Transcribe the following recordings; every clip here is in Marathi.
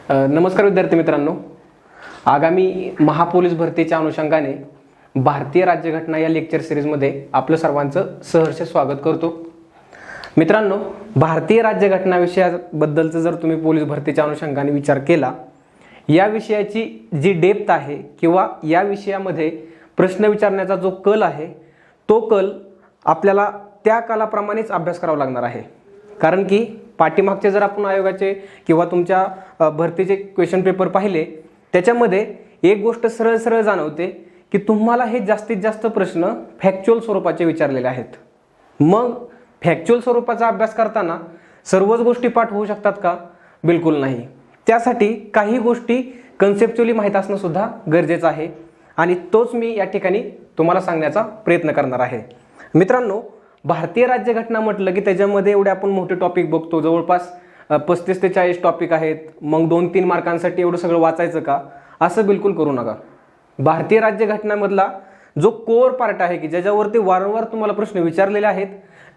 नमस्कार विद्यार्थी मित्रांनो, आगामी महापोलीस भरतीच्या अनुषंगाने भारतीय राज्यघटना या लेक्चर सिरीजमध्ये आपलं सर्वांचं सहर्ष स्वागत करतो. मित्रांनो, भारतीय राज्यघटना विषयाबद्दलचं जर तुम्ही पोलीस भरतीच्या अनुषंगाने विचार केला, या विषयाची जी डेप्थ आहे किंवा या विषयामध्ये प्रश्न विचारण्याचा जो कल आहे तो कल आपल्याला त्या कालाप्रमाणेच अभ्यास करावा लागणार आहे. कारण की पाठीमागचे जर आपण आयोगाचे किंवा तुमच्या भरतीचे क्वेश्चन पेपर पाहिले, त्याच्यामध्ये एक गोष्ट सरळ जाणवते की तुम्हाला हे जास्तीत जास्त प्रश्न फॅक्च्युअल स्वरूपाचे विचारलेले आहेत. मग फॅक्च्युअल स्वरूपाचा अभ्यास करताना सर्वच गोष्टी पाठ होऊ शकतात का? बिलकुल नाही. त्यासाठी काही गोष्टी कन्सेप्च्युअली माहीत असणं सुद्धा गरजेचं आहे आणि तोच मी या ठिकाणी तुम्हाला सांगण्याचा प्रयत्न करणार आहे. मित्रांनो, भारतीय राज्यघटना म्हटलं की त्याच्यामध्ये एवढे आपण मोठे टॉपिक बघतो, जवळपास 35 ते 40 टॉपिक आहेत. मग 2-3 मार्कांसाठी एवढं सगळं वाचायचं का? असं बिलकुल करू नका. भारतीय राज्यघटनामधला जो कोर पार्ट आहे की ज्याच्यावरती वारंवार तुम्हाला प्रश्न विचारलेले आहेत,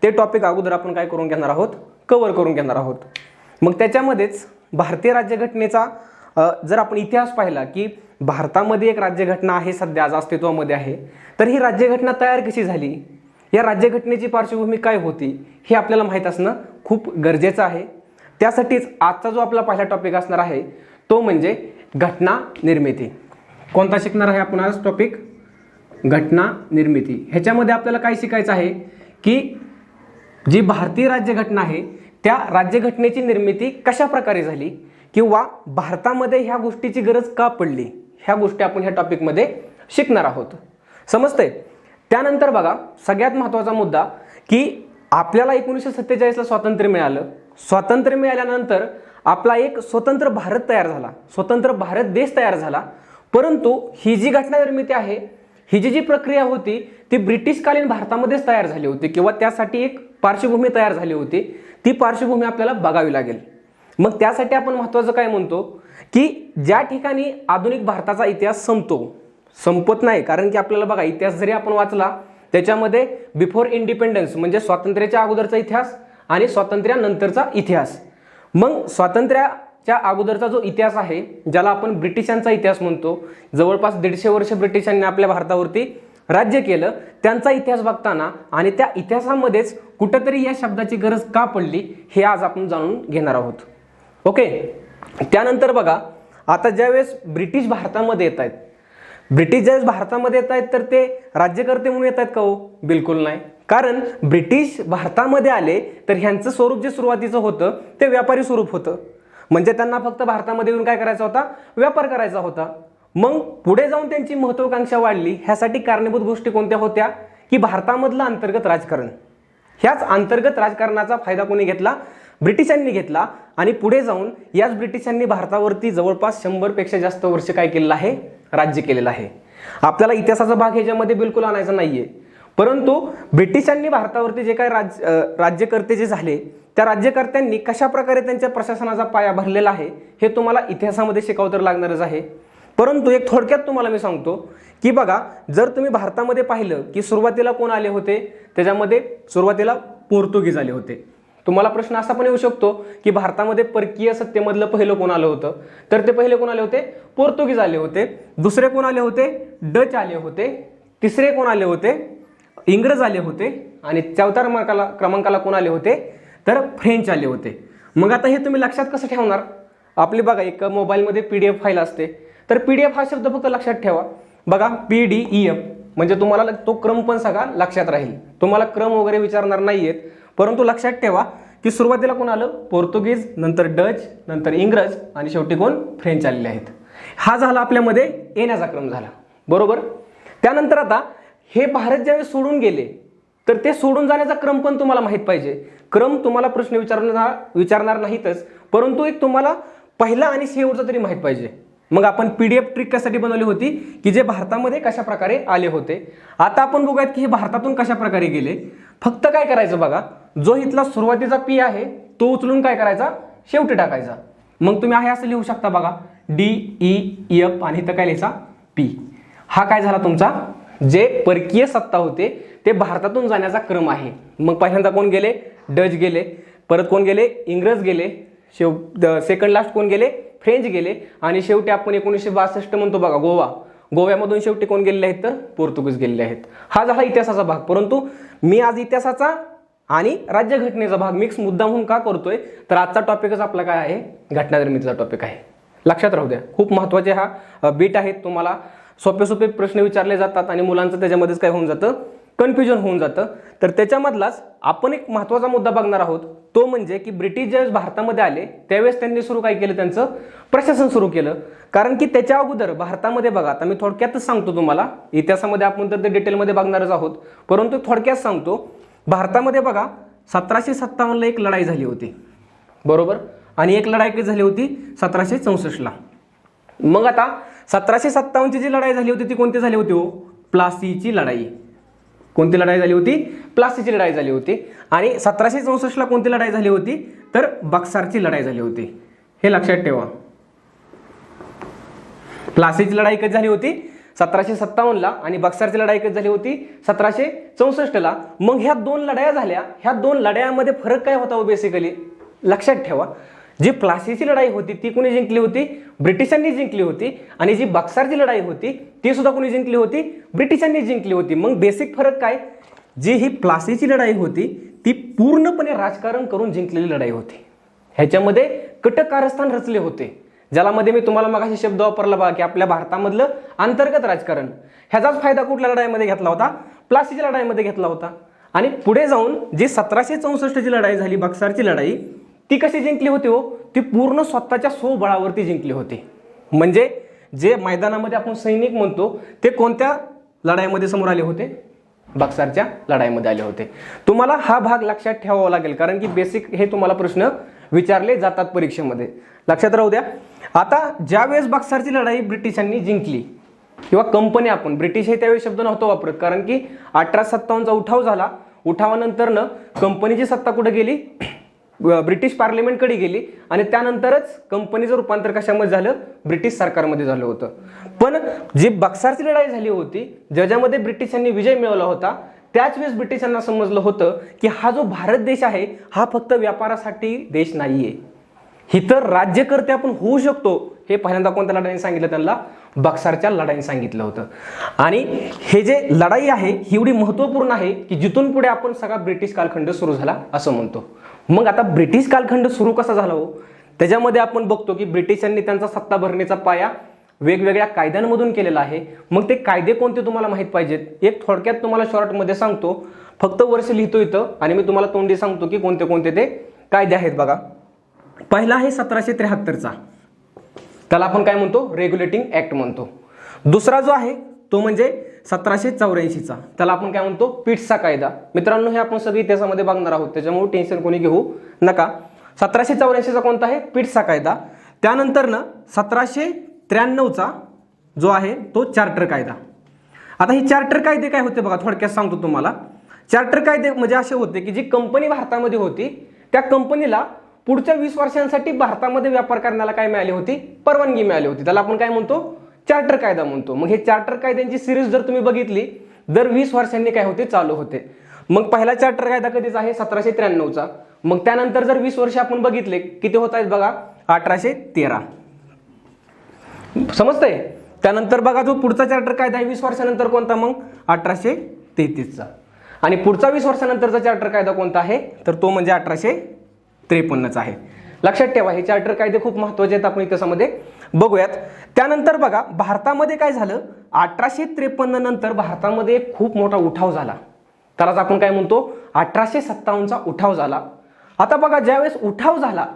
ते टॉपिक अगोदर आपण काय करून घेणार आहोत? कव्हर करून घेणार आहोत. मग त्याच्यामध्येच भारतीय राज्यघटनेचा जर आपण इतिहास पाहिला की भारतामध्ये एक राज्यघटना आहे, सध्या आज अस्तित्वामध्ये आहे, तर ही राज्यघटना तयार कशी झाली, या राज्यघटनेची पार्श्वभूमी काय होती, हे आपल्याला माहीत असणं खूप गरजेचं आहे. त्यासाठीच आजचा जो आपला पहिला टॉपिक असणार आहे तो म्हणजे घटना निर्मिती. कोणता शिकणार आहे आपण आज टॉपिक? घटना निर्मिती. ह्याच्यामध्ये आपल्याला काय शिकायचं आहे की जी भारतीय राज्यघटना आहे त्या राज्यघटनेची निर्मिती कशा प्रकारे झाली किंवा भारतामध्ये ह्या गोष्टीची गरज का पडली, ह्या गोष्टी आपण ह्या टॉपिकमध्ये शिकणार आहोत. समजतंय? त्यानंतर बघा, सगळ्यात महत्त्वाचा मुद्दा की आपल्याला 1947ला स्वातंत्र्य मिळालं. स्वातंत्र्य मिळाल्यानंतर आपला एक स्वतंत्र भारत तयार झाला, स्वतंत्र भारत देश तयार झाला. परंतु ही जी घटना निर्मिती आहे, ही जी प्रक्रिया होती ती ब्रिटिशकालीन भारतामध्येच तयार झाली होती किंवा त्यासाठी एक पार्श्वभूमी तयार झाली होती. ती पार्श्वभूमी आपल्याला बघावी लागेल. मग त्यासाठी आपण महत्त्वाचं काय म्हणतो की ज्या ठिकाणी आधुनिक भारताचा इतिहास संपत नाही. कारण की आपल्याला बघा, इतिहास जरी आपण वाचला त्याच्यामध्ये बिफोर इंडिपेंडन्स म्हणजे स्वातंत्र्याच्या अगोदरचा इतिहास आणि स्वातंत्र्यानंतरचा इतिहास. मग स्वातंत्र्याच्या अगोदरचा जो इतिहास आहे, ज्याला आपण ब्रिटिशांचा इतिहास म्हणतो, जवळपास 150 वर्ष ब्रिटिशांनी आपल्या भारतावरती राज्य केलं, त्यांचा इतिहास बघताना आणि त्या इतिहासामध्येच कुठंतरी या शब्दाची गरज का पडली हे आज आपण जाणून घेणार आहोत. ओके. त्यानंतर बघा, आता ज्यावेळेस ब्रिटिश भारतामध्ये येत आहेत, ब्रिटिश ज्यावेळेस भारतामध्ये येत आहेत तर ते राज्यकर्ते म्हणून येत आहेत का? हो, बिलकुल नाही. कारण ब्रिटिश भारतामध्ये आले तर ह्यांचं स्वरूप जे सुरुवातीचं होतं ते व्यापारी स्वरूप होतं. म्हणजे त्यांना फक्त भारतामध्ये येऊन काय करायचा होता? व्यापार करायचा होता. मग पुढे जाऊन त्यांची महत्त्वाकांक्षा वाढली. ह्यासाठी कारणीभूत गोष्टी कोणत्या होत्या की भारतामधलं अंतर्गत राजकारण. ह्याच अंतर्गत राजकारणाचा फायदा कोणी घेतला? ब्रिटिशांनी घेतला. आणि पुढे जाऊन याच ब्रिटिशांनी भारतावरती जवळपास 100 पेक्षा जास्त वर्ष काय केलेलं आहे? राज्य केलेलं आहे. आपल्याला इतिहासाचा भाग ह्याच्यामध्ये बिलकुल आणायचा नाहीये. परंतु ब्रिटिशांनी भारतावरती जे काय राज्यकर्ते जे झाले, त्या राज्यकर्त्यांनी कशा प्रकारे त्यांच्या प्रशासनाचा पाया भरलेला आहे हे तुम्हाला इतिहासामध्ये शिकावं तर लागणारच आहे. परंतु एक थोडक्यात तुम्हाला मी सांगतो की बघा, जर तुम्ही भारतामध्ये पाहिलं की सुरुवातीला कोण आले होते, त्याच्यामध्ये सुरुवातीला पोर्तुगीज आले होते. तुम्हाला प्रश्न असा पण येऊ शकतो की भारतामध्ये परकीय सत्तेमधलं पहिलं कोण आलं होतं? तर ते पहिले कोण आले होते? पोर्तुगीज आले होते. दुसरे कोण आले होते? डच आले होते. तिसरे कोण आले होते? इंग्रज आले होते. आणि चौथ्या क्रमांकाला कोण आले होते? तर फ्रेंच आले होते. मग आता हे तुम्ही लक्षात कसं ठेवणार? आपली बघा, एक मोबाईलमध्ये PDF फाईल असते, तर PDF हा शब्द फक्त लक्षात ठेवा. बघा, PDF म्हणजे तुम्हाला तो क्रम पण सगळा लक्षात राहील. तुम्हाला क्रम वगैरे विचारणार नाहीयेत. परंतु लक्षात ठेवा की सुरुवातीला कोण आलं? पोर्तुगीज, नंतर डच, नंतर इंग्रज आणि शेवटी कोण? फ्रेंच आलेले आहेत. हा झाला आपल्यामध्ये येण्याचा क्रम झाला, बरोबर. त्यानंतर आता हे भारत ज्यावेळेस सोडून गेले तर ते सोडून जाण्याचा क्रम पण तुम्हाला माहित पाहिजे. क्रम तुम्हाला प्रश्न विचारणार नाहीतच, परंतु एक तुम्हाला पहिला आणि शेवटचा तरी माहित पाहिजे. मग आपण PDF ट्रिक कशासाठी बनवली होती की जे भारतामध्ये कशा प्रकारे आले होते. आता आपण बघूयात की हे भारतातून कशा प्रकारे गेले. फक्त काय करायचं बघा, जो इथला सुरुवातीचा P आहे तो उचलून काय करायचा? शेवटी टाकायचा. मग तुम्ही आहे असं लिहू शकता बघा, DEF आणि इथं काय लिहायचा? P. हा काय झाला तुमचा? जे परकीय सत्ता होते ते भारतातून जाण्याचा क्रम आहे. मग पहिल्यांदा कोण गेले? डच गेले. परत कोण गेले? इंग्रज गेले. सेकंड लास्ट कोण गेले? फ्रेंच गेले आणि शेवटी आपण 1962 म्हणतो बघा गोव्यामधून शेवटी कोण गेलेले आहेत तर पोर्तुगीज गेलेले आहेत. हा झाला इतिहासाचा भाग. परंतु मी आज इतिहासाचा आणि राज्यघटनेचा भाग मिक्स मुद्दा म्हणून का करतोय तर आजचा टॉपिकच आपला काय आहे, घटनानिर्मितीचा टॉपिक आहे. लक्षात राहू द्या, खूप महत्त्वाचे हा बीट आहेत. तुम्हाला सोपे प्रश्न विचारले जातात आणि मुलांचं त्याच्यामध्येच काय होऊन जातं, कन्फ्युजन होऊन जातं. तर त्याच्यामधलाच आपण एक महत्त्वाचा मुद्दा बघणार आहोत, तो म्हणजे की ब्रिटिश ज्यावेळेस भारतामध्ये आले त्यावेळेस त्यांनी काय केलं, त्यांचं प्रशासन सुरू केलं. कारण की त्याच्या अगोदर भारतामध्ये बघा, आता मी थोडक्यातच सांगतो तुम्हाला, इतिहासामध्ये आपण तर ते डिटेलमध्ये बघणारच आहोत, परंतु थोडक्यात सांगतो. भारतामध्ये बघा 1757ला एक लढाई झाली होती, बरोबर, आणि एक लढाई कधी झाली होती 1764ला. मग आता 1757ची जी लढाई झाली होती ती कोणती झाली होती, प्लासीची लढाई. कोणती लढाई झाली होती, प्लासीची लढाई झाली होती. आणि 1764ला कोणती लढाई झाली होती तर बक्सारची लढाई झाली होती. हे लक्षात ठेवा. प्लासीची लढाई कधी झाली होती 1757ला आणि बक्सारची लढाई कधी झाली होती 1764ला. मग ह्या दोन लढाया झाल्या. ह्या दोन लढायांमध्ये फरक काय होता बेसिकली लक्षात ठेवा. जी प्लासीची लढाई होती ती कोणी जिंकली होती, ब्रिटिशांनी जिंकली होती. आणि जी बक्सारची लढाई होती ती सुद्धा कोणी जिंकली होती, ब्रिटिशांनी जिंकली होती. मग बेसिक फरक काय, जी ही प्लासीची लढाई होती ती पूर्णपणे राजकारण करून जिंकलेली लढाई होती. ह्याच्यामध्ये कट कारस्थान रचले होते, ज्याला मध्ये मी तुम्हाला मगाशी शब्द वापरला बघा की आपल्या भारतामधलं अंतर्गत राजकारण. ह्याचाच फायदा कुठल्या लढाईमध्ये घेतला होता, प्लासीच्या लढाईमध्ये घेतला होता. आणि पुढे जाऊन जी 1764ची लढाई झाली, बक्सारची लढाई, ती कशी जिंकली होती ती पूर्ण स्वतःच्या स्वबळावरती जिंकली होती. म्हणजे जे मैदानामध्ये आपण सैनिक म्हणतो ते कोणत्या लढाईमध्ये समोर आले होते, बक्सारच्या लढाईमध्ये आले होते. तुम्हाला हा भाग लक्षात ठेवावा लागेल, कारण की बेसिक हे तुम्हाला प्रश्न विचारले जातात परीक्षेमध्ये. लक्षात राहू द्या. आता ज्यावेळेस बक्सारची लढाई ब्रिटिशांनी जिंकली किंवा कंपनी, आपण ब्रिटिश हे त्यावेळी शब्द नव्हतो वापरत, कारण की 1857चा उठाव झाला. उठावानंतर कंपनीची सत्ता कुठे गेली, ब्रिटिश पार्लिमेंटकडे गेली आणि त्यानंतरच कंपनीचं रूपांतर कशामध्ये झालं, ब्रिटिश सरकारमध्ये झालं होतं. पण जी बक्सारची लढाई झाली होती ज्याच्यामध्ये ब्रिटिशांनी विजय मिळवला होता, त्याच वेळेस ब्रिटिशांना समजलं होतं की हा जो भारत देश आहे हा फक्त व्यापारासाठी देश नाहीये, इतर राज्यकर्ते आपण होऊ शकतो. हे पहिल्यांदा कोणत्या लढाईने सांगितलं, त्यांना बक्सारच्या लढाईने सांगितलं होतं. आणि हे जे लढाई आहे ही एवढी महत्त्वपूर्ण आहे की जिथून पुढे आपण सगळा ब्रिटिश कालखंड सुरू झाला असं म्हणतो. मग आता ब्रिटिश कालखंड सुरू कसा झाला त्याच्यामध्ये आपण बघतो की ब्रिटिशांनी त्यांचा सत्ता भरणीचा पाया वेगवेगळ्या कायद्यांमधून केलेला आहे. मग ते कायदे कोणते तुम्हाला माहित पाहिजेत. एक थोडक्यात तुम्हाला शॉर्टमध्ये सांगतो, फक्त वर्ष लिहितो इथं आणि मी तुम्हाला तोंडी सांगतो की कोणते कोणते ते कायदे आहेत. बघा, पहिला आहे 1773चा, त्याला आपण काय म्हणतो, रेग्युलेटिंग ऍक्ट म्हणतो. दुसरा जो आहे तो म्हणजे 1784चा, त्याला आपण काय म्हणतो, पिट्सचा कायदा. मित्रांनो, हे आपण सगळी इतिहासामध्ये बघणार आहोत, त्याच्यामुळे टेन्शन कोणी घेऊ नका. 1784चा कोणता आहे, पिट्सचा कायदा. त्यानंतर 1793चा जो आहे तो चार्टर कायदा. आता ही चार्टर कायदे काय होते बघा, थोडक्यात सांगतो तुम्हाला. चार्टर कायदे म्हणजे असे होते की जी कंपनी भारतामध्ये होती त्या कंपनीला पुढच्या 20 वर्षांसाठी भारतामध्ये व्यापार करण्याला काय मिळाली होती, परवानगी मिळाली होती. त्याला आपण काय म्हणतो, चार्टर कायदा म्हणतो. मग हे चार्टर कायद्यांची सिरीज जर तुम्ही बघितली दर 20 वर्षांनी काय होते, चालू होते. मग पहिला चार्टर कायदा कधीचा आहे, 1793चा. मग त्यानंतर जर 20 वर्ष आपण बघितले किती होत आहेत बघा, 1813. समजतंय. त्यानंतर बघा जो पुढचा चार्टर कायदा आहे 20 वर्षानंतर कोणता, मग 1833चा. आणि पुढचा 20 वर्षानंतरचा चार्टर कायदा कोणता आहे तर तो म्हणजे 1853चा आहे. लक्षात ठेवा, हे चार्टर कायदे खूप महत्त्वाचे आहेत, आपण इतिहासामध्ये बघूयात. त्यानंतर बघा भारतामध्ये काय झालं, 1853 नंतर भारतामध्ये एक खूप मोठा उठाव झाला, त्यालाच आपण काय म्हणतो 1857चा उठाव झाला. आता बघा ज्यावेळेस उठाव झाला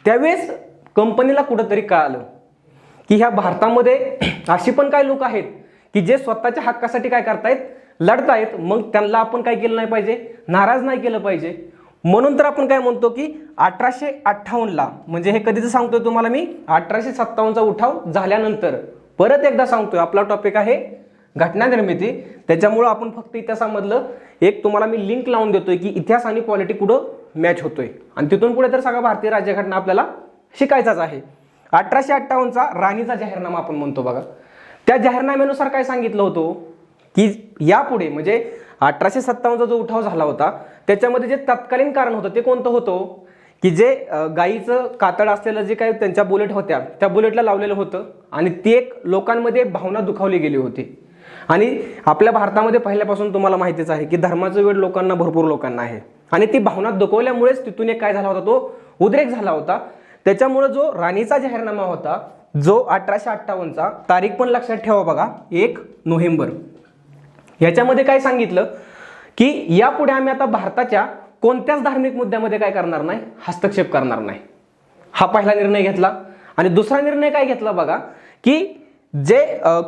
त्यावेळेस कंपनीला कुठंतरी कळालं की ह्या भारतामध्ये अशी पण काही लोक आहेत की जे स्वतःच्या हक्कासाठी काय करतायत, लढतायत. मग त्यांना आपण काय केलं नाही पाहिजे, नाराज नाही केलं पाहिजे. म्हणून तर आपण काय म्हणतो की 1858ला, म्हणजे हे कधीच सांगतोय तुम्हाला मी, 1857चा उठाव झाल्यानंतर. परत एकदा सांगतोय, आपला टॉपिक आहे घटना निर्मिती, त्याच्यामुळं आपण फक्त इतिहासामधलं एक तुम्हाला मी लिंक लावून देतोय की इतिहास आणि पॉलिटी कुठं मॅच होतोय, आणि तिथून पुढे तर सगळा भारतीय राज्यघटना आपल्याला शिकायचाच आहे. 1858चा राणीचा जाहीरनामा आपण म्हणतो बघा. त्या जाहीरनाम्यानुसार काय सांगितलं होतं की यापुढे म्हणजे 1857चा जो उठाव झाला होता त्याच्यामध्ये जे तत्कालीन कारण होतं ते कोणतं होतं की जे गाईचं कातड असलेलं जे काही त्यांच्या बुलेट होत्या त्या बुलेटला लावलेलं होतं आणि ती एक लोकांमध्ये भावना दुखावली गेली होती. आणि आपल्या भारतामध्ये पहिल्यापासून तुम्हाला माहितीच आहे की धर्माचं वेड लोकांना, भरपूर लोकांना आहे आणि ती भावना दुखवल्यामुळेच तिथून एक काय झाला होता, तो उद्रेक झाला होता. त्याच्यामुळे जो राणीचा जाहीरनामा होता, जो 1858चा, तारीख पण लक्षात ठेवा बघा, 1 नोव्हेंबर, याच्यामध्ये काय सांगितलं की यापुढे आम्ही आता भारताच्या कोणत्याच धार्मिक मुद्द्यामध्ये काय करणार नाही, हस्तक्षेप करणार नाही. हा पहिला निर्णय घेतला. आणि दुसरा निर्णय काय घेतला बघा, की जे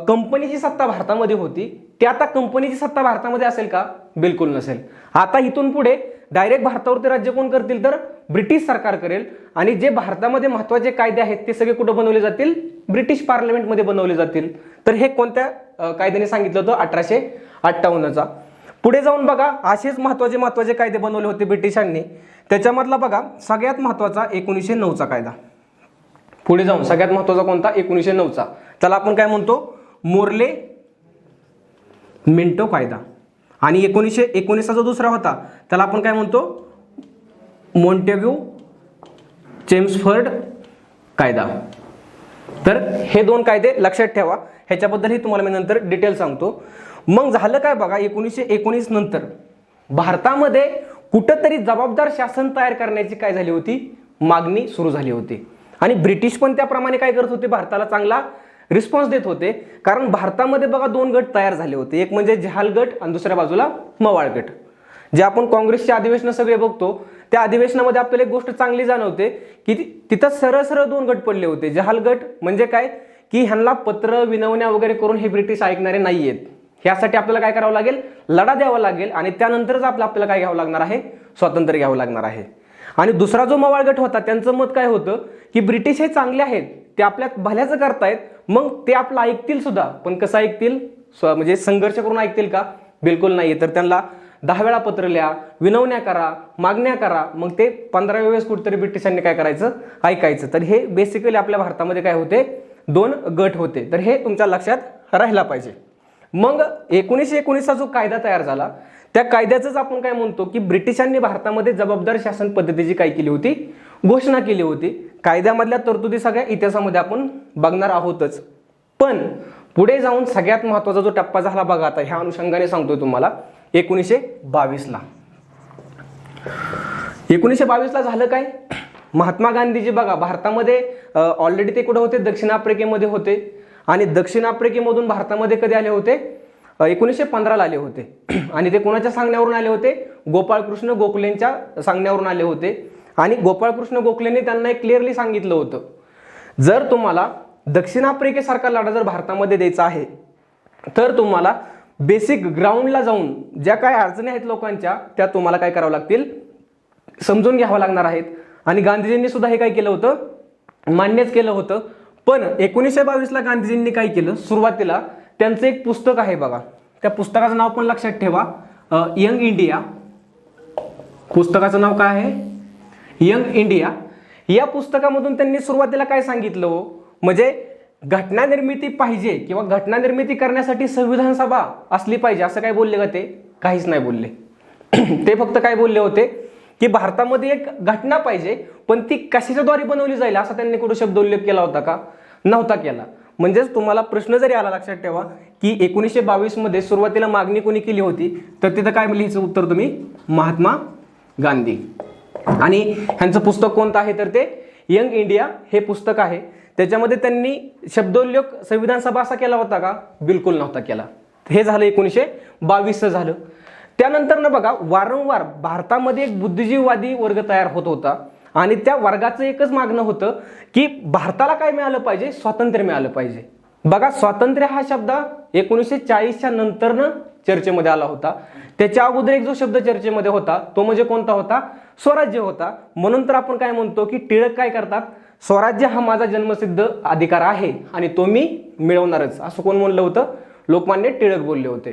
कंपनीची सत्ता भारतामध्ये होती ती आता कंपनीची सत्ता भारतामध्ये असेल का? बिलकुल नसेल. आता इथून पुढे डायरेक्ट भारतावरती राज्य कोण करतील तर ब्रिटिश सरकार करेल. आणि जे भारतामध्ये महत्त्वाचे कायदे आहेत ते सगळे कुठे बनवले जातील? ब्रिटिश पार्लमेंटमध्ये बनवले जातील. तर हे कोणत्या कायद्याने सांगितलं होतं? 1858चा. पुढे जाऊन बघा असेच महत्त्वाचे कायदे बनवले होते ब्रिटिशांनी. त्याच्यामधला बघा सगळ्यात महत्त्वाचा 1909चा कायदा. पुढे जाऊन सगळ्यात महत्त्वाचा कोणता? 1909चा. त्याला आपण काय म्हणतो? मोर्ले मिंटो कायदा. आणि 1919चा जो दुसरा होता त्याला आपण काय म्हणतो? मॉन्टेग्यू चेम्सफोर्ड कायदा. तर हे 2 कायदे लक्षात ठेवा. ह्याच्याबद्दलही तुम्हाला मी नंतर डिटेल सांगतो. मग झालं काय बघा, 1919 नंतर भारतामध्ये कुठंतरी जबाबदार शासन तयार करण्याची काय झाली होती? मागणी सुरू झाली होती. आणि ब्रिटिश पण त्याप्रमाणे काय करत होते? भारताला चांगला रिस्पॉन्स देत होते. कारण भारतामध्ये बघा 2 गट तयार झाले होते. एक म्हणजे जहाल गट आणि दुसऱ्या बाजूला मवाळ गट. जे आपण काँग्रेसचे अधिवेशन सगळे बघतो त्या अधिवेशनामध्ये आपल्याला एक गोष्ट चांगली जाणवते की तिथं सरळ 2 गट पडले होते. जहाल गट म्हणजे काय की ह्यांना पत्र विनवण्या वगैरे करून हे ब्रिटिश ऐकणारे नाहीयेत. ह्यासाठी आपल्याला काय करावं लागेल? लढा द्यावा लागेल. आणि त्यानंतरच आपल्याला काय घ्यावं लागणार आहे? स्वातंत्र्य घ्यावं लागणार आहे. आणि दुसरा जो मवाळ गट होता त्यांचं मत काय होतं की ब्रिटिश हे चांगले आहेत, ते आपल्या भल्याचं करतायत, मग ते आपलं ऐकतील सुद्धा. पण कसं ऐकतील? म्हणजे संघर्ष करून ऐकतील का? बिलकुल नाही. तर त्यांना 10 वेळा पत्र लिहा, विनवण्या करा, मागण्या करा, मग ते 15व्या वेळेस कुठेतरी ब्रिटिशांनी काय करायचं? ऐकायचं. तर हे बेसिकली आपल्या भारतामध्ये काय होते? 2 गट होते. तर हे तुमच्या लक्षात राहिला पाहिजे. मग 1919चा जो कायदा तयार झाला त्या कायद्याचंच आपण काय म्हणतो की ब्रिटिशांनी भारतामध्ये जबाबदार शासन पद्धतीची काय केली होती? घोषणा केली होती. कायद्यामधल्या तरतुदी सगळ्या इतिहासामध्ये आपण बघणार आहोतच. पण पुढे जाऊन सगळ्यात महत्त्वाचा जो टप्पा झाला बघा, आता ह्या अनुषंगाने सांगतोय तुम्हाला, 1922ला. 1922ला झालं काय? महात्मा गांधीजी बघा भारतामध्ये ऑलरेडी ते कुठे होते? दक्षिण आफ्रिकेमध्ये होते. आणि दक्षिण आफ्रिकेमधून भारतामध्ये कधी आले होते? 1915ला आले होते. आणि ते कोणाच्या सांगण्यावरून आले होते? गोपाळकृष्ण गोखलेंच्या सांगण्यावरून आले होते. आणि गोपाळकृष्ण गोखलेंनी त्यांना एक क्लिअरली सांगितलं होतं, जर तुम्हाला दक्षिण आफ्रिकेसारखा लढा जर भारतामध्ये द्यायचा आहे तर तुम्हाला बेसिक ग्राउंडला जाऊन ज्या काय अडचणी आहेत लोकांच्या त्या तुम्हाला काय करावं लागतील? समजून घ्यावं लागणार आहेत. आणि गांधीजींनी सुद्धा हे काय केलं होतं? मान्यच केलं होतं. पण 1922ला गांधीजींनी काय केलं? सुरुवातीला त्यांचं एक पुस्तक आहे बघा, त्या पुस्तकाचं नाव पण लक्षात ठेवा, यंग इंडिया. पुस्तकाचं नाव काय आहे? Young India. या पुस्तकामधून त्यांनी सुरुवातीला काय सांगितलं हो? म्हणजे घटना निर्मिती पाहिजे किंवा घटना निर्मिती करण्यासाठी संविधान सभा असली पाहिजे असं काय बोलले का ते? काहीच नाही बोलले. ते फक्त काय बोलले होते की भारतामध्ये एक घटना पाहिजे, पण ती कशाच्याद्वारे बनवली जाईल असा त्यांनी कुठे शब्द उल्लेख केला होता का? नव्हता केला. म्हणजेच तुम्हाला प्रश्न जरी आला लक्षात ठेवा की 1922 मध्ये सुरुवातीला मागणी कोणी केली होती तर तिथं काय लिहायचं उत्तर तुम्ही? महात्मा गांधी. आणि ह्यांचं पुस्तक कोणतं आहे तर ते यंग इंडिया हे पुस्तक आहे. त्याच्यामध्ये त्यांनी शब्दोल्लेख संविधान सभा असा केला होता का? बिलकुल नव्हता केला. हे झालं 1922 झालं. त्यानंतर ना बघा वारंवार भारतामध्ये एक बुद्धिजीववादी वर्ग तयार होत होता आणि त्या वर्गाचं एकच मागणं होतं की भारताला काय मिळालं पाहिजे? स्वातंत्र्य मिळालं पाहिजे. बघा स्वातंत्र्य हा शब्द 1940च्या नंतरनं चर्चेमध्ये आला होता. त्याच्या अगोदर एक जो शब्द चर्चेमध्ये होता तो म्हणजे कोणता होता? स्वराज्य होता. म्हणून तर आपण काय म्हणतो की टिळक काय करतात? स्वराज्य हा माझा जन्मसिद्ध अधिकार आहे आणि तो मी मिळवणारच, असं कोण म्हणलं होतं? लोकमान्य टिळक बोलले होते.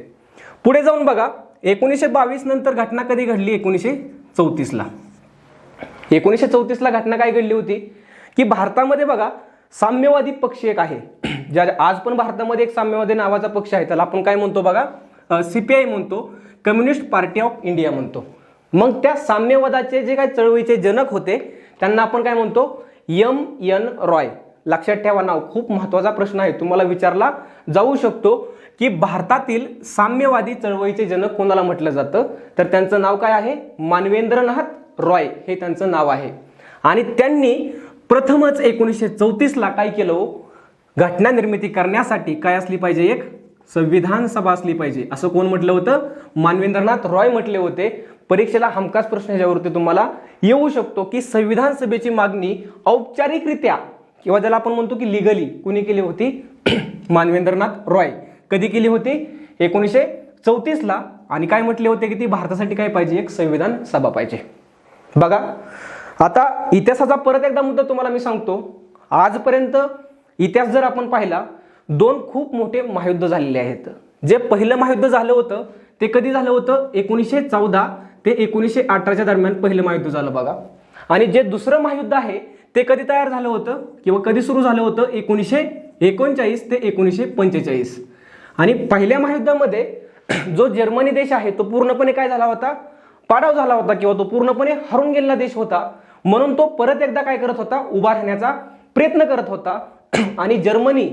पुढे जाऊन बघा 1922 नंतर घटना कधी घडली? 1934ला. 1934ला घटना काय घडली होती की भारतामध्ये बघा साम्यवादी पक्ष एक आहे, ज्या आज पण भारतामध्ये एक साम्यवादी नावाचा पक्ष आहे, त्याला आपण काय म्हणतो बघा? CPI म्हणतो, कम्युनिस्ट पार्टी ऑफ इंडिया म्हणतो. मग त्या साम्यवादाचे जे काही चळवळीचे जनक होते त्यांना आपण काय म्हणतो, M.N. रॉय. लक्षात ठेवा नाव, खूप महत्त्वाचा प्रश्न आहे, तुम्हाला विचारला जाऊ शकतो की भारतातील साम्यवादी चळवळीचे जनक कोणाला म्हटलं जातं, तर त्यांचं नाव काय आहे, मानवेंद्रनाथ रॉय हे त्यांचं नाव आहे. आणि त्यांनी प्रथमच 1934ला काय केलं, घटना निर्मिती करण्यासाठी काय असली पाहिजे, एक संविधान सभा असली पाहिजे, असं कोण म्हटलं होतं, मानवेंद्रनाथ रॉय म्हटले होते. परीक्षेला हमखास प्रश्न ह्याच्यावरती तुम्हाला येऊ शकतो की संविधान सभेची मागणी औपचारिकरित्या किंवा ज्याला आपण म्हणतो की लिगली कुणी केली होती, मानवेंद्रनाथ रॉय. कधी केली होती, 1934ला. आणि काय म्हटले होते की ती भारतासाठी काय पाहिजे, एक संविधान सभा पाहिजे. बघा आता इतिहासाचा परत एकदा मुद्दा तुम्हाला मी सांगतो. आजपर्यंत इतिहास जर आपण पाहिला, 2 खूप मोठे महायुद्ध झालेले आहेत. जे पहिलं महायुद्ध झालं होतं ते कधी झालं होतं, 1914 ते 1918च्या दरम्यान पहिलं महायुद्ध झालं बघा. आणि जे दुसरं महायुद्ध आहे ते कधी तयार झालं होतं किंवा कधी सुरू झालं होतं, 1939 ते 1945. आणि पहिल्या महायुद्धामध्ये जो जर्मनी देश आहे तो पूर्णपणे काय झाला होता, पाडाव झाला होता किंवा तो पूर्णपणे हरून गेलेला देश होता. म्हणून तो परत एकदा काय करत होता, उभा राहण्याचा प्रयत्न करत होता. आणि जर्मनी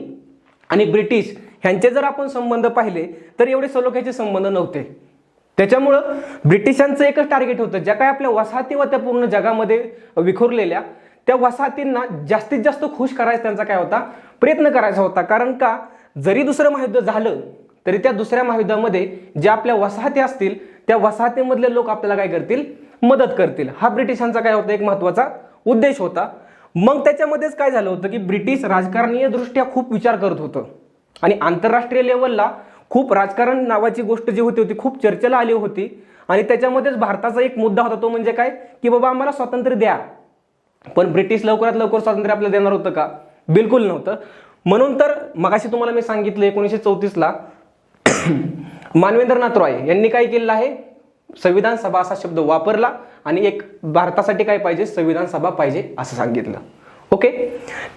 आणि ब्रिटिश ह्यांचे जर आपण संबंध पाहिले तर एवढे सलोख्याचे संबंध नव्हते. त्याच्यामुळं ब्रिटिशांचं एकच टार्गेट होतं, ज्या काय आपल्या वसाहती होत्या पूर्ण जगामध्ये विखुरलेल्या, त्या वसाहतींना जास्तीत जास्त खुश करायचा त्यांचा काय होता, प्रयत्न करायचा होता. कारण का, जरी दुसरं महायुद्ध झालं तरी त्या दुसऱ्या महायुद्धामध्ये ज्या आपल्या वसाहती असतील त्या वसाहतीमधले लोक आपल्याला काय करतील, मदत करतील. हा ब्रिटिशांचा काय होता, एक महत्त्वाचा उद्देश होता. मग त्याच्यामध्येच काय झालं होतं की ब्रिटिश राजकारणीय दृष्ट्या खूप विचार करत होतं आणि आंतरराष्ट्रीय लेवलला खूप राजकारण नावाची गोष्ट जी होती खूप चर्चेला आली होती. आणि त्याच्यामध्येच भारताचा एक मुद्दा होता, तो म्हणजे काय की बाबा आम्हाला स्वातंत्र्य द्या. पण ब्रिटिश लवकरात लवकर स्वातंत्र्य आपल्याला देणार होतं का, बिलकुल नव्हतं. म्हणून तर मगाशी तुम्हाला मी सांगितलं 1934ला मानवेंद्रनाथ रॉय यांनी काय केलेलं आहे, संविधान सभा असा शब्द वापरला आणि एक भारतासाठी काय पाहिजे, संविधान सभा पाहिजे असं सांगितलं. ओके.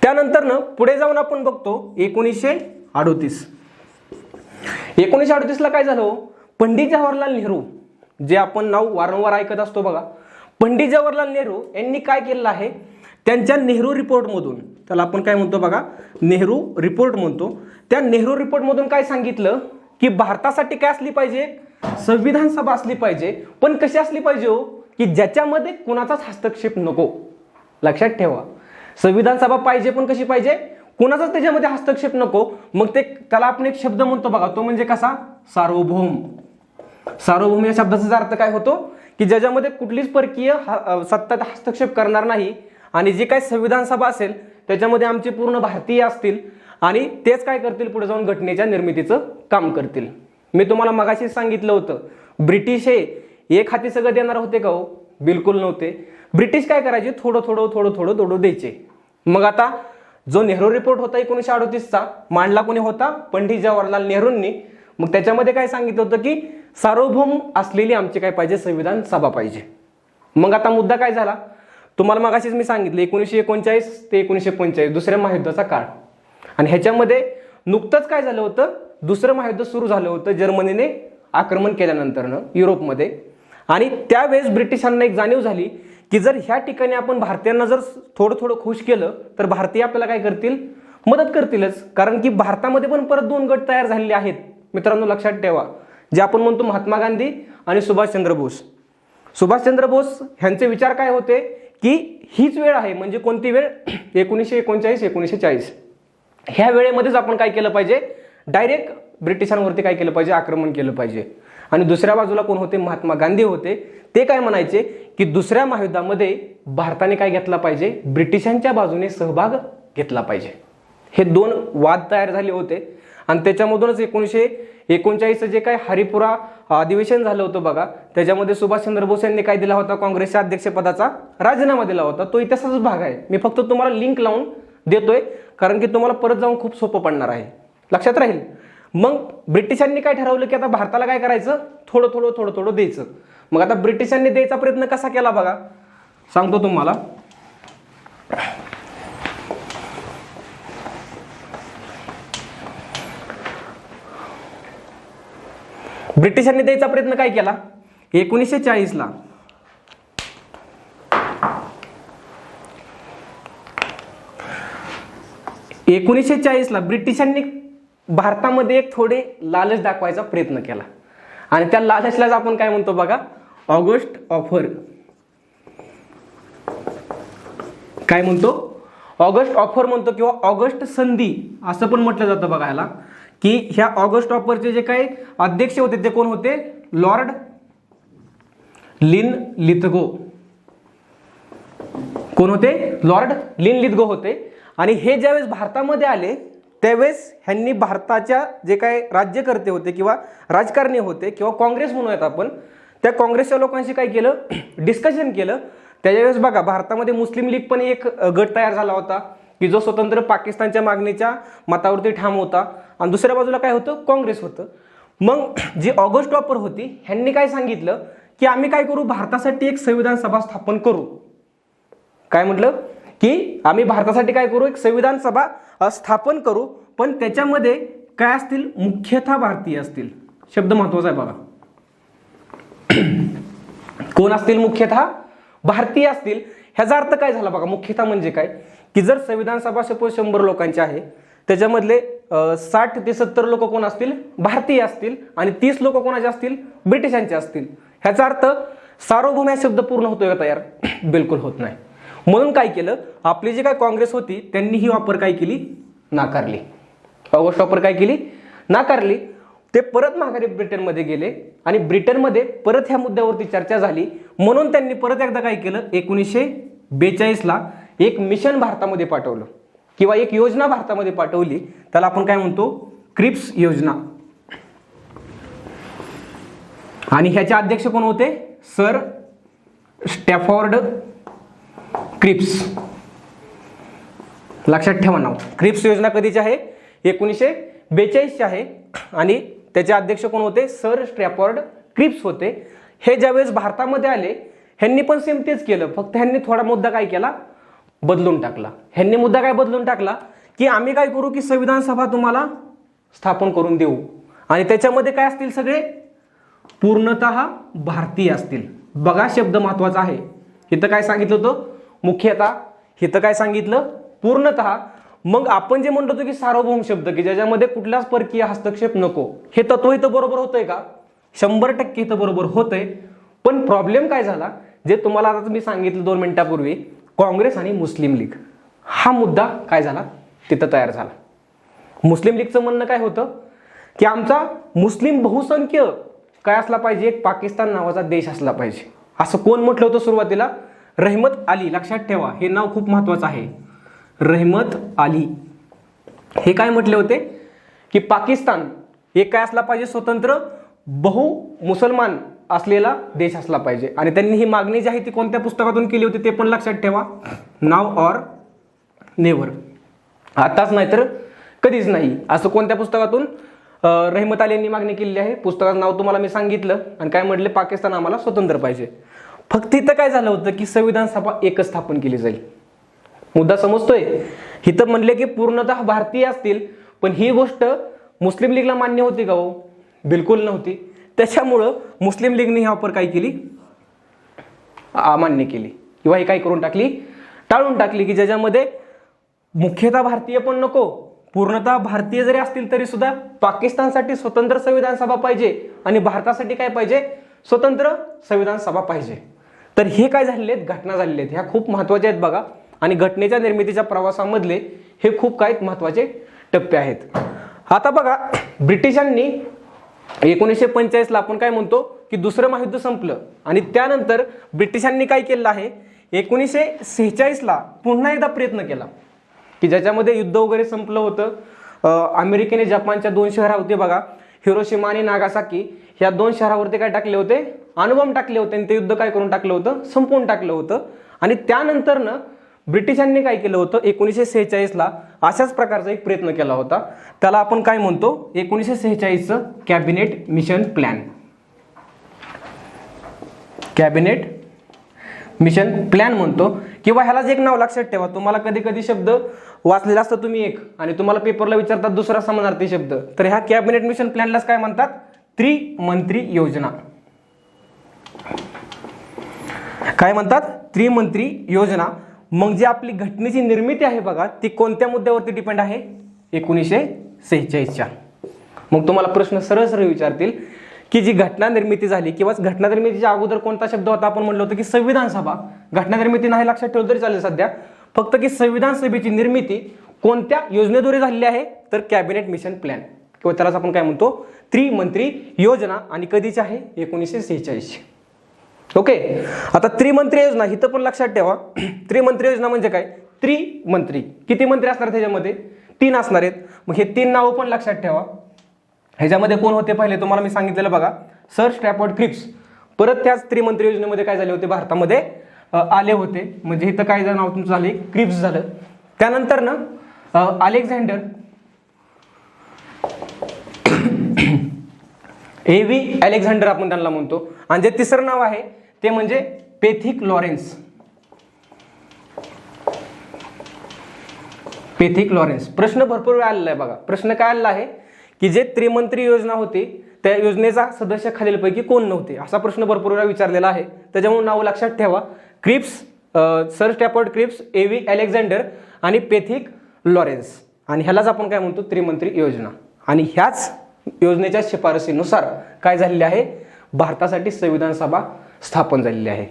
त्यानंतर ना पुढे जाऊन आपण बघतो 1938ला काय झालं, पंडित जवाहरलाल नेहरू, जे आपण नाव वारंवार ऐकत असतो बघा, पंडित जवाहरलाल नेहरू यांनी काय केलेलं आहे, त्यांच्या नेहरू रिपोर्टमधून, त्याला आपण काय म्हणतो बघा, नेहरू रिपोर्ट म्हणतो, त्या नेहरू रिपोर्टमधून काय सांगितलं की भारतासाठी काय असली पाहिजे, संविधान सभा असली पाहिजे. पण कशी असली पाहिजे हो, की ज्याच्यामध्ये कुणाचाच हस्तक्षेप नको. लक्षात ठेवा, संविधान सभा पाहिजे पण कशी पाहिजे, कुणाचाच त्याच्यामध्ये हस्तक्षेप नको. मग ते त्याला आपण एक शब्द म्हणतो बघा, तो म्हणजे कसा, सार्वभौम. सार्वभौम या शब्दाचा अर्थ काय होतो की ज्याच्यामध्ये कुठलीच परकीय सत्ता हस्तक्षेप करणार नाही आणि जी काय संविधान सभा असेल त्याच्यामध्ये आमचे पूर्ण भारतीय असतील आणि तेच काय करतील, पुढे जाऊन घटनेच्या निर्मितीचं काम करतील. मी तुम्हाला मगाशी सांगितलं होतं, ब्रिटिश हे एक हाती सगळं देणार होते का हो, बिलकुल नव्हते. ब्रिटिश काय करायचे, थोडं थोडं द्यायचे. मग आता जो नेहरू रिपोर्ट होता 1938चा, मांडला कोणी होता, पंडित जवाहरलाल नेहरूंनी. मग त्याच्यामध्ये काय सांगितलं होतं की सार्वभौम असलेली आमची काय पाहिजे, संविधान सभा पाहिजे. मग आता मुद्दा काय झाला, तुम्हाला मगाशीच मी सांगितलं 1939 ते 1945 दुसऱ्या महायुद्धाचा काळ. आणि ह्याच्यामध्ये नुकतंच काय झालं होतं, दुसरं महायुद्ध सुरू झालं होतं जर्मनीने आक्रमण केल्यानंतरनं युरोपमध्ये. आणि त्यावेळेस ब्रिटिशांना एक जाणीव झाली की जर ह्या ठिकाणी आपण भारतीयांना जर थोडं खुश केलं तर भारतीय आपल्याला काय करतील, मदत करतीलच. कारण की भारतामध्ये पण परत 2 गट तयार झालेले आहेत मित्रांनो, लक्षात ठेवा, जे आपण म्हणतो महात्मा गांधी आणि सुभाषचंद्र बोस. सुभाषचंद्र बोस ह्यांचे विचार काय होते की हीच वेळ आहे, म्हणजे कोणती वेळ, 1939-1940 ह्या वेळेमध्येच आपण काय केलं पाहिजे, डायरेक्ट ब्रिटिशांवरती काय केलं पाहिजे, आक्रमण केलं पाहिजे. आणि दुसऱ्या बाजूला कोण होते, महात्मा गांधी होते. ते काय म्हणायचे की दुसऱ्या महायुद्धामध्ये भारताने काय घेतला पाहिजे, ब्रिटिशांच्या बाजूने सहभाग घेतला पाहिजे. हे 2 वाद तयार झाले होते. आणि त्याच्यामधूनच 1939 जे काय हरिपुरा अधिवेशन झालं होतं बघा, त्याच्यामध्ये सुभाषचंद्र बोस यांनी काय दिला होता, काँग्रेसच्या अध्यक्षपदाचा राजीनामा दिला होता. तो इतिहासाचाच भाग आहे, मी फक्त तुम्हाला लिंक लावून देतोय कारण की तुम्हाला परत जाऊन खूप सोपं पडणार आहे, लक्षात राहील. मग ब्रिटिशांनी काय ठरवलं की आता भारताला काय करायचं, थोडं द्यायचं. मग आता ब्रिटिशांनी द्यायचा प्रयत्न कसा केला बघा, सांगतो तुम्हाला. ब्रिटिशांनी द्यायचा प्रयत्न काय केला, 1940ला 1940ला ब्रिटिशांनी भारतामध्ये एक थोडे लालच दाखवायचा प्रयत्न केला आणि त्या लालचलाच आपण काय म्हणतो बघा, ऑगस्ट ऑफर. काय म्हणतो? ऑगस्ट ऑफर म्हणतो किंवा ऑगस्ट संधी असं पण म्हटलं जातं बघा याला, की ह्या ऑगस्ट ऑफरचे जे काही अध्यक्ष होते ते कोण होते? Lord Linlithgow. कोण होते? लॉर्ड लिनलिथगो होते. आणि हे ज्यावेळेस भारतामध्ये आले त्यावेळेस ह्यांनी भारताच्या जे काही राज्यकर्ते होते किंवा राजकारणी होते किंवा काँग्रेस म्हणूयात आपण, त्या काँग्रेसच्या लोकांशी काय केलं? डिस्कशन केलं. त्यावेळेस बघा भारतामध्ये मुस्लिम लीग पण एक गट तयार झाला होता की जो स्वतंत्र पाकिस्तानच्या मागणीच्या मतावरती ठाम होता आणि दुसऱ्या बाजूला काय होतं? काँग्रेस होतं. मग जी ऑगस्ट ऑफर होती ह्यांनी काय सांगितलं की आम्ही काय करू? भारतासाठी एक संविधान सभा स्थापन करू. काय म्हटलं? की आम्ही भारतासाठी काय करू? एक संविधान सभा स्थापन करू, पण त्याच्यामध्ये काय असतील? मुख्यतः भारतीय असतील. शब्द महत्वाचा आहे बघा. कोण असतील? मुख्यतः भारतीय असतील. ह्याचा अर्थ काय झाला बघा? मुख्यतः म्हणजे काय? की जर संविधान सभा सपोज 100 लोकांची आहे, त्याच्यामधले 60 ते 70 लोक कोण असतील? भारतीय असतील आणि 30 लोक कोणाचे असतील? ब्रिटिशांचे असतील. ह्याचा अर्थ सार्वभौम हा शब्द पूर्ण होतोय का तयार? बिलकुल होत नाही. म्हणून काय केलं? आपली जी काय काँग्रेस होती त्यांनी ही ऑफर काय केली? नाकारली. ऑगस्ट ऑफर काय केली? नाकारली. ते परत माघारी ब्रिटनमध्ये गेले आणि ब्रिटनमध्ये परत ह्या मुद्द्यावरती चर्चा झाली. म्हणून त्यांनी परत एकदा काय केलं? 1942ला एक मिशन भारतामध्ये पाठवलं किंवा एक योजना भारतामध्ये पाठवली. त्याला आपण काय म्हणतो? क्रिप्स योजना. आणि ह्याचे अध्यक्ष कोण होते? Sir Stafford Cripps. लक्षात ठेवा नाव. क्रिप्स योजना कधीची आहे? 1942ची आहे आणि त्याचे अध्यक्ष कोण होते? सर स्टॅफोर्ड क्रिप्स होते. हे ज्यावेळेस भारतामध्ये आले ह्यांनी पण सेम तेच केलं, फक्त ह्यांनी थोडा मुद्दा काय केला? बदलून टाकला. ह्यांनी मुद्दा काय बदलून टाकला? की आम्ही काय करू की संविधान सभा तुम्हाला स्थापन करून देऊ आणि त्याच्यामध्ये काय असतील? सगळे पूर्णतः भारतीय असतील. बघा शब्द महत्वाचा आहे. इथं काय सांगितलं होतं? मुख्यतः. इथं काय सांगितलं? पूर्णतः. मग आपण जे म्हणतो की सार्वभौम शब्द की ज्याच्यामध्ये कुठलाच परकीय हस्तक्षेप नको, हे तत्व इथं बरोबर होतंय का? 100% इथं बरोबर होतंय. पण प्रॉब्लेम काय झाला? जे तुम्हाला आता मी सांगितलं 2 मिनिटापूर्वी, काँग्रेस आणि मुस्लिम लीग हा मुद्दा काय झाला? तिथं तयार झाला. मुस्लिम लीगचं म्हणणं काय होतं? की आमचा मुस्लिम बहुसंख्य काय असला पाहिजे? एक पाकिस्तान नावाचा देश असला पाहिजे. असं कोण म्हटलं होतं सुरुवातीला? रहमत अली. लक्षात ठेवा, हे नाव खूप महत्वाचं आहे. रहमत अली हे काय म्हटले होते? की पाकिस्तान एक काय असला पाहिजे? स्वतंत्र बहु मुसलमान असलेला देश असला पाहिजे. आणि त्यांनी ही मागणी जी आहे ती कोणत्या पुस्तकातून केली होती ते पण लक्षात ठेवा. नाव ऑर नेव्हर. आताच नाही तर कधीच नाही, असं कोणत्या पुस्तकातून रहमत अली यांनी मागणी केलेली आहे? पुस्तकाचं नाव तुम्हाला मी सांगितलं आणि काय म्हटले? पाकिस्तान आम्हाला स्वतंत्र पाहिजे. फक्त इथं काय झालं होतं की संविधान सभा एकच स्थापन केली जाईल. मुद्दा समजतोय? इथं म्हणले की पूर्णतः भारतीय असतील, पण ही गोष्ट मुस्लिम लीगला मान्य होती का हो? बिलकुल नव्हती. त्याच्यामुळं मुस्लिम लीगने ही ऑफर काय केली? अमान्य केली किंवा ही काय करून टाकली? टाळून टाकली. की ज्याच्यामध्ये मुख्यतः भारतीय पण नको, पूर्णतः भारतीय जरी असतील तरी सुद्धा पाकिस्तानसाठी स्वतंत्र संविधान सभा पाहिजे आणि भारतासाठी काय पाहिजे? स्वतंत्र संविधान सभा पाहिजे. तर हे काय झालेले आहेत? घटना झालेल्या आहेत. ह्या खूप महत्वाच्या आहेत बघा. आणि घटनेच्या निर्मितीच्या प्रवासामधले हे खूप काही महत्वाचे टप्पे आहेत. आता बघा, ब्रिटिशांनी 1945ला आपण काय म्हणतो की दुसरं महायुद्ध संपलं आणि त्यानंतर ब्रिटिशांनी काय केलं आहे? 1946ला पुन्हा एकदा प्रयत्न केला की ज्याच्यामध्ये युद्ध वगैरे संपलं होतं. अमेरिकेने जपानच्या 2 शहर होते बघा, हिरोशिमा आणि नागासाकी, ह्या 2 शहरावरती काय टाकले होते? अणुबॉम्ब टाकले होते आणि ते युद्ध काय करून टाकलं होतं? संपवून टाकलं होतं. आणि त्यानंतरनं ब्रिटिशांनी काय केलं होतं? 1946ला अशाच प्रकारचा एक प्रयत्न केला होता. त्याला आपण काय म्हणतो? 1946चं cabinet mission plan. Cabinet mission plan म्हणतो किंवा ह्यालाच एक नाव लक्षात ठेवा. तुम्हाला कधी कधी शब्द वाचलेला असतं तुम्ही एक आणि तुम्हाला पेपरला विचारतात दुसरा समानार्थी शब्द. तर ह्या कॅबिनेट मिशन प्लॅनलाच काय म्हणतात? त्रिमंत्री योजना. काय म्हणतात? त्रिमंत्री योजना. मग जी आपली घटनेची निर्मिती आहे बघा, ती कोणत्या मुद्द्यावरती डिपेंड आहे? 1946च्या. मग तुम्हाला प्रश्न सरळ सरळ विचारतील की जी घटना निर्मिती झाली किंवा घटना निर्मितीच्या अगोदर कोणता शब्द होता? आपण म्हणलो होतो की संविधान सभा. घटना निर्मिती नाही लक्षात ठेवलं तरी चालेल सध्या, फक्त की संविधान सभेची निर्मिती कोणत्या योजनेद्वारे झालेली आहे? तर कॅबिनेट मिशन प्लॅन किंवा त्यालाच आपण काय म्हणतो? त्रिमंत्री योजना. आणि कधीची आहे? 1946. ओके. आता त्रिमंत्री योजना इथं पण लक्षात ठेवा. त्रिमंत्री योजना म्हणजे काय? त्रिमंत्री. किती मंत्री असणार त्याच्यामध्ये? 3 असणार आहेत. मग हे 3 नावं पण लक्षात ठेवा. ह्याच्यामध्ये कोण होते पहिले? तुम्हाला मी सांगितलेलं बघा, सर स्टॅफर्ड क्रिप्स. परत त्याच त्रिमंत्री योजनेमध्ये काय झाले होते? भारतामध्ये आले होते. म्हणजे इथं काय नाव तुमचं झाले? क्रिप्स झालं. त्यानंतर ना अलेक्झांडर एव्ही अलेक्झांडर आपण त्यांना म्हणतो. आणि जे तिसरं नाव आहे ते म्हणजे पेथिक लॉरेन्स. Pethick Lawrence. प्रश्न भरपूर वेळा आलेला आहे बघा. प्रश्न काय आलेला आहे की जे त्रिमंत्री योजना होती त्या योजनेचा सदस्य खालीलपैकी कोण नव्हते, असा प्रश्न भरपूर वेळा विचारलेला आहे. त्याच्यामुळे नाव लक्षात ठेवा. Cripps, sir Stafford Cripps, एव्ही Alexander आणि पेथिक लॉरेन्स. आणि ह्यालाच आपण काय म्हणतो? त्रिमंत्री योजना. आणि ह्याच योजनेच्या शिफारसीनुसार काय झालेले आहे? भारतासाठी संविधान सभा स्थापन झालेली आहे.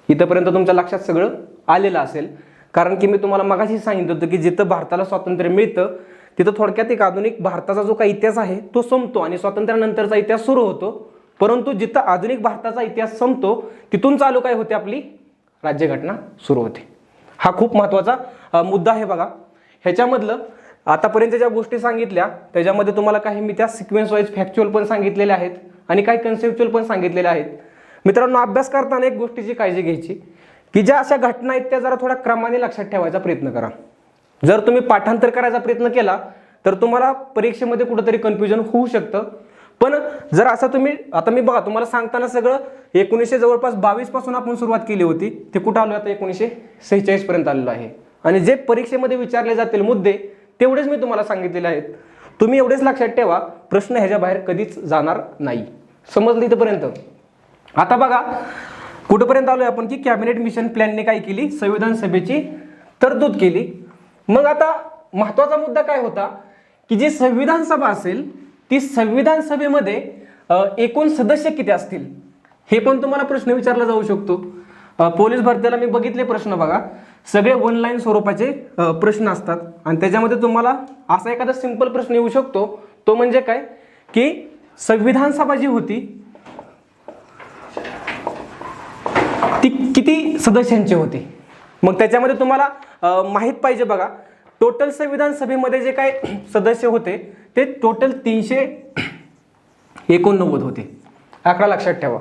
इथंपर्यंत तुमच्या लक्षात सगळं आलेलं असेल. कारण की मी तुम्हाला मगाशी सांगितलं होतं की जिथं भारताला स्वातंत्र्य मिळतं तिथं थोडक्यात एक आधुनिक भारताचा जो काही इतिहास आहे तो संपतो आणि स्वातंत्र्यानंतरचा इतिहास सुरू होतो. परंतु जिथं आधुनिक भारताचा इतिहास संपतो तिथून चालू काय होते? आपली राज्यघटना सुरू होते. हा खूप महत्त्वाचा मुद्दा आहे बघा. ह्याच्यामधलं आतापर्यंत ज्या गोष्टी सांगितल्या त्याच्यामध्ये तुम्हाला काही मी त्या सिक्वेन्स वाईज फॅक्च्युअल पण सांगितलेल्या आहेत आणि काही कन्सेप्च्युअल पण सांगितलेल्या आहेत. मित्रांनो, अभ्यास करताना एक गोष्टीची काळजी घ्यायची की ज्या अशा घटना आहेत त्या जरा थोड्या क्रमाने लक्षात ठेवायचा प्रयत्न करा. जर तुम्ही पाठांतर करायचा प्रयत्न केला तर तुम्हाला परीक्षेमध्ये कुठंतरी कन्फ्युजन होऊ शकतं. पण जर असं तुम्ही आता मी बघा तुम्हाला सांगताना सगळं 1922 पासून आपण सुरुवात केली होती, ते कुठं आलो आता 1946 पर्यंत आलेलो आहे. आणि जे परीक्षेमध्ये विचारले जातील मुद्दे तेवढेच मी तुम्हाला सांगितलेले आहेत. तुम्ही एवढेच लक्षात ठेवा, प्रश्न ह्याच्या बाहेर कधीच जाणार नाही. समजलं इथपर्यंत? आता बघा कुठपर्यंत आलोय आपण की कॅबिनेट मिशन प्लॅनने काय केली? संविधान सभेची तरतूद केली. मग आता महत्वाचा मुद्दा काय होता की जी संविधान सभा असेल ती संविधान सभेमध्ये एकूण सदस्य किती असतील हे पण तुम्हाला प्रश्न विचारला जाऊ शकतो. पोलीस भरतीला मी बघितले प्रश्न बघा, सगळे 1 लाईन स्वरूपाचे प्रश्न असतात आणि त्याच्यामध्ये तुम्हाला असा एखादा सिंपल प्रश्न येऊ शकतो. तो म्हणजे काय की संविधान सभा जी होती ती किती सदस्यांची होती. मग त्याच्यामध्ये तुम्हाला माहित पाहिजे बघा, टोटल संविधान सभेमध्ये जे काय सदस्य होते ते टोटल 389 होते. आकडा लक्षात ठेवा.